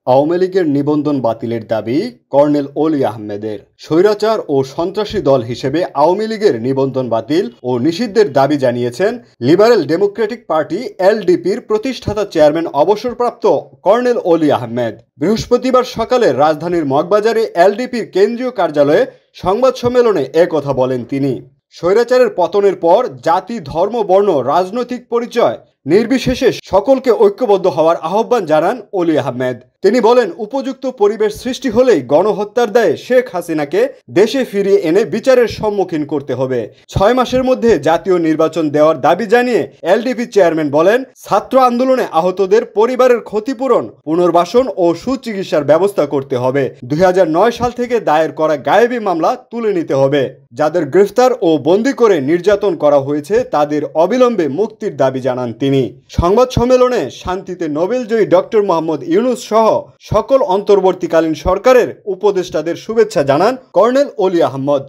আওয়ামী লীগের নিবন্ধন বাতিলের দাবি কর্নেল অলি আহমেদের। স্বৈরাচার ও সন্ত্রাসী দল হিসেবে আওয়ামী লীগের নিবন্ধন বাতিল ও নিষিদ্ধের দাবি জানিয়েছেন লিবারেল ডেমোক্রেটিক পার্টি এলডিপির প্রতিষ্ঠাতা চেয়ারম্যান অবসরপ্রাপ্ত কর্নেল অলি আহমেদ। বৃহস্পতিবার সকালে রাজধানীর মগবাজারে এলডিপির কেন্দ্রীয় কার্যালয়ে সংবাদ সম্মেলনে একথা বলেন তিনি। স্বৈরাচারের পতনের পর জাতি, ধর্ম, বর্ণ, রাজনৈতিক পরিচয় নির্বিশেষে সকলকে ঐক্যবদ্ধ হওয়ার আহ্বান জানান অলি আহমেদ। তিনি বলেন, উপযুক্ত পরিবেশ সৃষ্টি হলেই গণহত্যার দায়ে শেখ হাসিনাকে দেশে ফিরিয়ে এনে বিচারের সম্মুখীন করতে হবে। 6 মাসের মধ্যে জাতীয় নির্বাচন দেওয়ার দাবি জানিয়ে এলডিপি চেয়ারম্যান বলেন, ছাত্র আন্দোলনে আহতদের পরিবারের ক্ষতিপূরণ, পুনর্বাসন ও সুচিকিৎসার ব্যবস্থা করতে হবে। 2009 সাল থেকে দায়ের করা গায়েবী মামলা তুলে নিতে হবে। যাদের গ্রেফতার ও বন্দী করে নির্যাতন করা হয়েছে তাদের অবিলম্বে মুক্তির দাবি জানান তিনি। সংবাদ সম্মেলনে শান্তিতে নোবেলজয়ী ডক্টর মোহাম্মদ ইউনূস সহ সকল অন্তর্বর্তীকালীন সরকারের উপদেষ্টাদের শুভেচ্ছা জানান কর্নেল অলি আহমদ।